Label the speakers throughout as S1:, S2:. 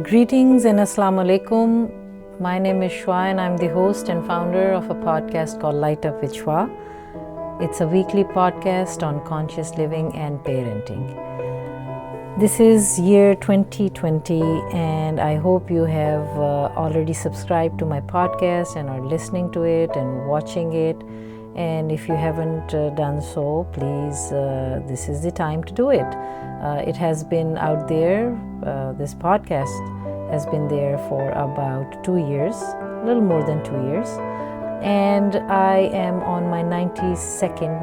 S1: Greetings and Assalamu Alaikum. My name is Shua and I'm the host and founder of a podcast called LightupwithShua. It's a weekly podcast on conscious living and parenting. This is year 2020 and I hope you have already subscribed to my podcast and are listening to it and watching it. And if you haven't done so, please, this is the time to do it. It has been out there, this podcast has been there for about 2 years, a little more than 2 years. And I am on my 92nd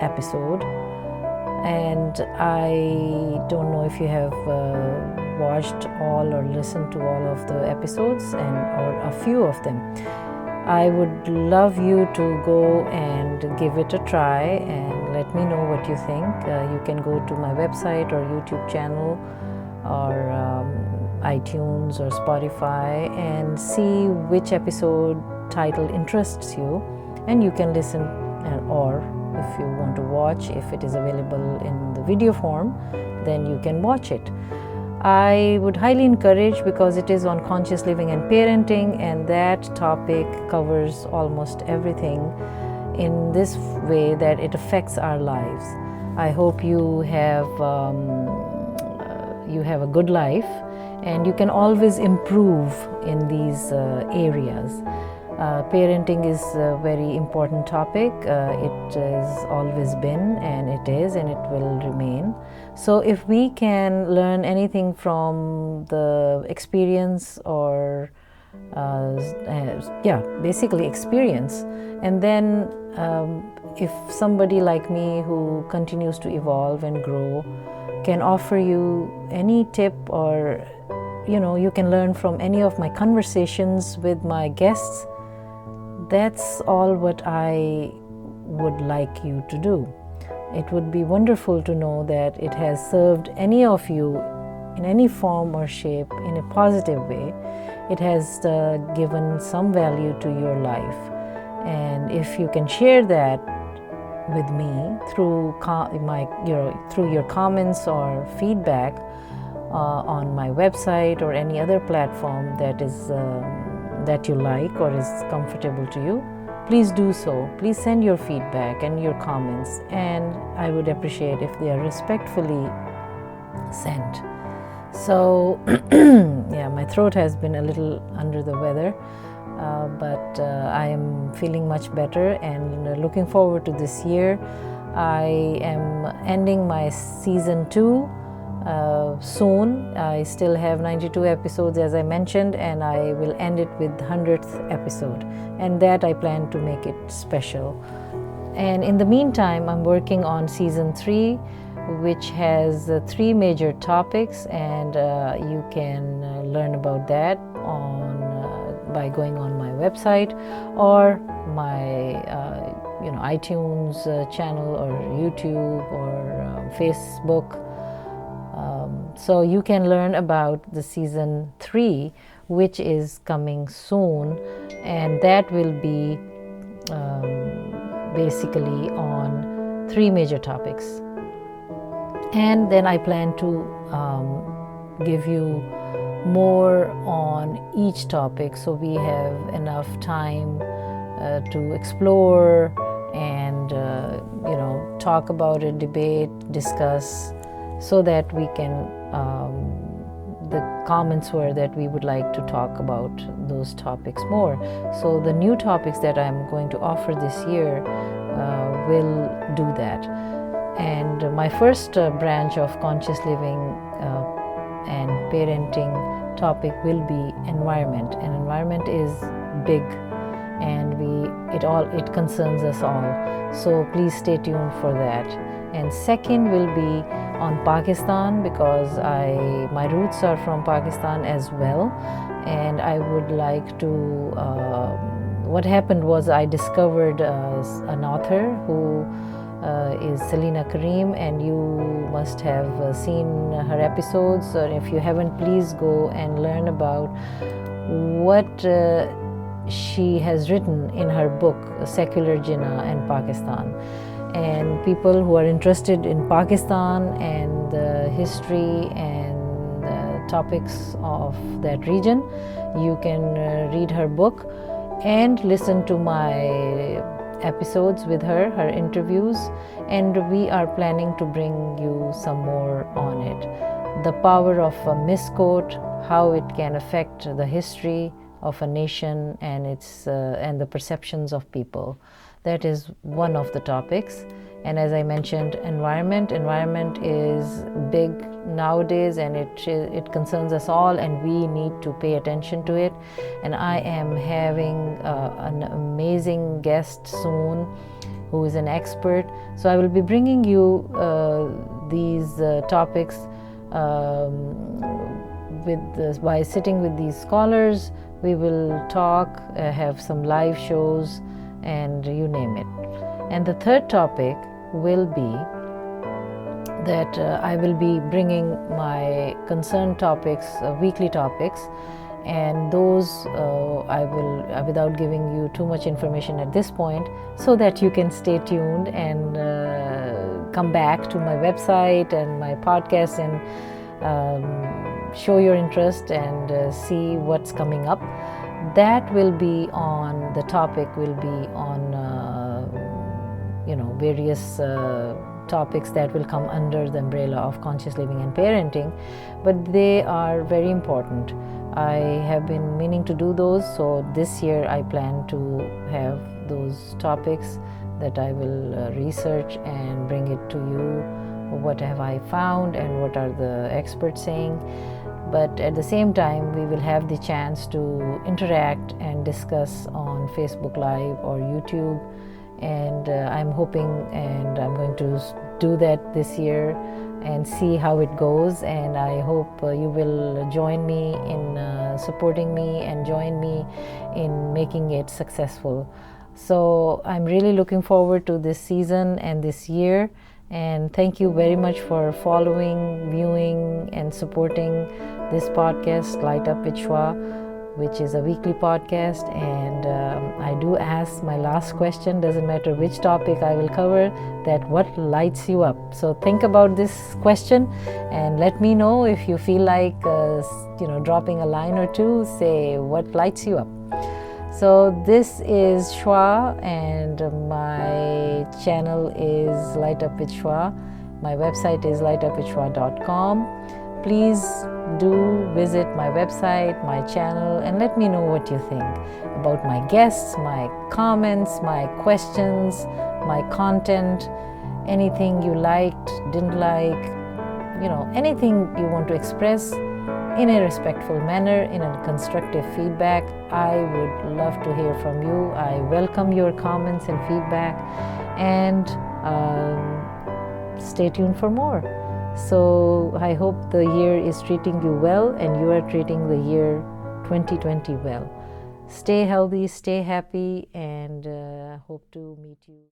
S1: episode. And I don't know if you have watched all or listened to all of the episodes or a few of them. I would love you to go and give it a try and let me know what you think. You can go to my website or YouTube channel or iTunes or Spotify and see which episode title interests you, and you can listen, or if you want to watch, if it is available in the video form, then you can watch it. I would highly encourage, because it is on conscious living and parenting, and that topic covers almost everything in this way that it affects our lives. I hope you have a good life, and you can always improve in these areas. Parenting is a very important topic. It has always been, and it is, and it will remain. So if we can learn anything from the experience or basically experience, and then if somebody like me who continues to evolve and grow can offer you any tip, or you can learn from any of my conversations with my guests, that's all what I would like you to do. It would be wonderful to know that it has served any of you in any form or shape in a positive way. It has given some value to your life. And if you can share that with me through through your comments or feedback on my website or any other platform that you like or is comfortable to you, please do so. Please send your feedback and your comments, and I would appreciate if they are respectfully sent. So my throat has been a little under the weather, but I am feeling much better and looking forward to this year. I am ending my season 2 soon. I still have 92 episodes, as I mentioned, and I will end it with 100th episode, and that I plan to make it special. And in the meantime, I'm working on season 3, which has 3 major topics, and you can learn about that by going on my website or my iTunes channel or YouTube or Facebook. So you can learn about the season 3, which is coming soon, and that will be basically on 3 major topics. And then I plan to give you more on each topic, so we have enough time to explore and talk about it, debate, discuss, so that we can the comments were that we would like to talk about those topics more. So the new topics that I'm going to offer this year will do that. And my first branch of conscious living and parenting topic will be environment. And environment is big, and it concerns us all. So please stay tuned for that. And second will be on Pakistan, because my roots are from Pakistan as well, and I would like to. What happened was I discovered an author who is Selina Karim, and you must have seen her episodes, or if you haven't, please go and learn about what she has written in her book Secular Jinnah and Pakistan. And people who are interested in Pakistan and the history and topics of that region. You can read her book and listen to my episodes with her interviews, and we are planning to bring you some more on it. The power of a misquote, how it can affect the history of a nation and and the perceptions of people. That is one of the topics. And as I mentioned, environment is big nowadays, and it concerns us all, and we need to pay attention to it. And I am having an amazing guest soon who is an expert. So I will be bringing you these topics by sitting with these scholars. We will talk, have some live shows, and you name it. And the third topic will be that I will be bringing my concerned topics, weekly topics, and those I will, without giving you too much information at this point, so that you can stay tuned and come back to my website and my podcast and show your interest and see what's coming up. That will be on, the topic will be on various topics that will come under the umbrella of conscious living and parenting, but they are very important. I have been meaning to do those, so this year I plan to have those topics that I will research and bring it to you. What have I found and what are the experts saying? But at the same time, we will have the chance to interact and discuss on Facebook Live or YouTube. And I'm hoping, and I'm going to do that this year and see how it goes. And I hope you will join me in supporting me and join me in making it successful. So I'm really looking forward to this season and this year. And thank you very much for following, viewing, and supporting this podcast, Light Up with Shua, which is a weekly podcast. And I do ask my last question, doesn't matter which topic I will cover, that what lights you up. So think about this question and let me know if you feel like dropping a line or two. Say what lights you up. So this is Shua, and my channel is Light Up with Shua. My website is lightupwithshua.com. Please do visit my website, my channel, and let me know what you think about my guests, my comments, my questions, my content, anything you liked, didn't like, anything you want to express in a respectful manner, in a constructive feedback. I would love to hear from you. I welcome your comments and feedback, and stay tuned for more. So I hope the year is treating you well, and you are treating the year 2020 well. Stay healthy, stay happy, and hope to meet you.